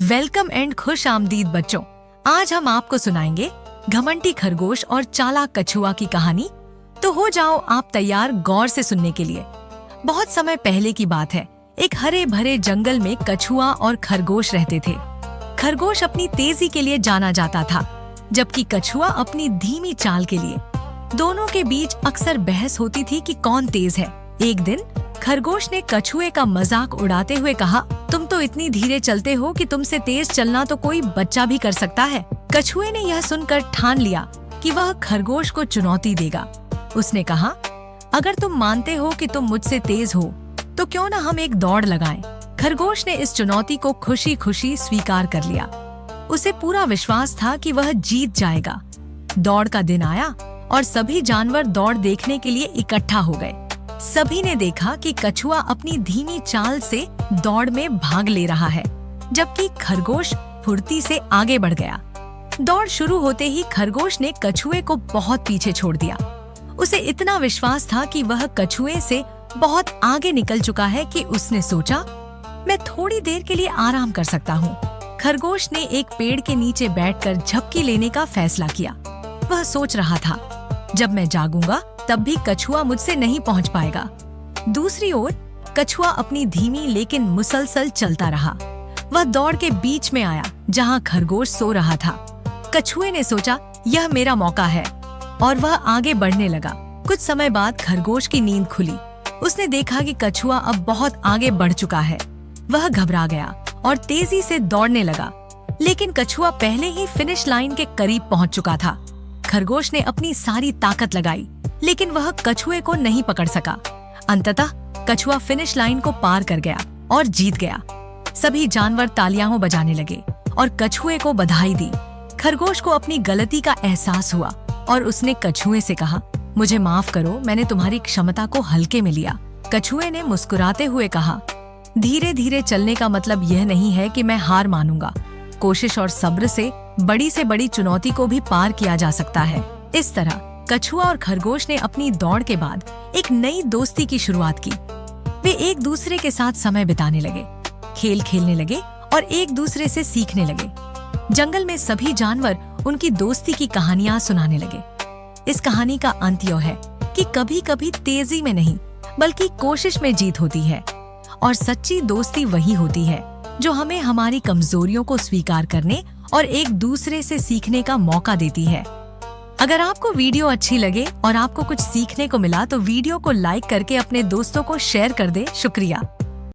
Welcome and खुश आमदीद बच्चों। आज हम आपको सुनाएंगे घमंडी खरगोश और चालाक कछुआ की कहानी। तो हो जाओ आप तैयार गौर से सुनने के लिए। बहुत समय पहले की बात है। एक हरे भरे जंगल में कछुआ और खरगोश रहते थे। खरगोश अपनी तेजी के लिए जाना जाता था, जबकि कछुआ अपनी धीमी चाल के लिए। दोनों के बीच अक्सर बहस होती थी कि कौन तेज है। एक दिन खरगोश ने कछुए का मजाक उड़ाते हुए कहा, तुम तो इतनी धीरे चलते हो कि तुमसे तेज चलना तो कोई बच्चा भी कर सकता है। कछुए ने यह सुनकर ठान लिया कि वह खरगोश को चुनौती देगा। उसने कहा, अगर तुम मानते हो कि तुम मुझसे तेज हो तो क्यों न हम एक दौड़ लगाएं। खरगोश ने इस चुनौती को खुशी खुशी स्वीकार कर लिया। उसे पूरा विश्वास था कि वह जीत जाएगा। दौड़ का दिन आया और सभी जानवर दौड़ देखने के लिए इकट्ठा हो गए। सभी ने देखा कि कछुआ अपनी धीमी चाल से दौड़ में भाग ले रहा है, जबकि खरगोश फुर्ती से आगे बढ़ गया। दौड़ शुरू होते ही खरगोश ने कछुए को बहुत पीछे छोड़ दिया। उसे इतना विश्वास था कि वह कछुए से बहुत आगे निकल चुका है कि उसने सोचा, मैं थोड़ी देर के लिए आराम कर सकता हूँ। खरगोश ने एक पेड़ के नीचे बैठकर झपकी लेने का फैसला किया। वह सोच रहा था, जब मैं जागूंगा तब भी कछुआ मुझसे नहीं पहुंच पाएगा। दूसरी ओर कछुआ अपनी धीमी लेकिन मुसलसल चलता रहा। वह दौड़ के बीच में आया जहां खरगोश सो रहा था। कछुए ने सोचा, यह मेरा मौका है, और वह आगे बढ़ने लगा। कुछ समय बाद खरगोश की नींद खुली। उसने देखा कि कछुआ अब बहुत आगे बढ़ चुका है। वह घबरा गया और तेजी से दौड़ने लगा, लेकिन कछुआ पहले ही फिनिश लाइन के करीब पहुंच चुका था। खरगोश ने अपनी सारी ताकत लगाई, लेकिन वह कछुए को नहीं पकड़ सका। अंततः कछुआ फिनिश लाइन को पार कर गया और जीत गया। सभी जानवर तालियां बजाने लगे और कछुए को बधाई दी। खरगोश को अपनी गलती का एहसास हुआ और उसने कछुए से कहा, मुझे माफ करो, मैंने तुम्हारी क्षमता को हल्के में लिया। कछुए ने मुस्कुराते हुए कहा, धीरे धीरे चलने का मतलब यह नहीं है कि मैं हार मानूंगा। कोशिश और सब्र से बड़ी चुनौती को भी पार किया जा सकता है। इस तरह कछुआ और खरगोश ने अपनी दौड़ के बाद एक नई दोस्ती की शुरुआत की। वे एक दूसरे के साथ समय बिताने लगे, खेल खेलने लगे और एक दूसरे से सीखने लगे। जंगल में सभी जानवर उनकी दोस्ती की कहानियां सुनाने लगे। इस कहानी का अंत यह है कि कभी कभी तेजी में नहीं बल्कि कोशिश में जीत होती है, और सच्ची दोस्ती वही होती है जो हमें हमारी कमजोरियों को स्वीकार करने और एक दूसरे से सीखने का मौका देती है। अगर आपको वीडियो अच्छी लगे और आपको कुछ सीखने को मिला तो वीडियो को लाइक करके अपने दोस्तों को शेयर कर दे। शुक्रिया।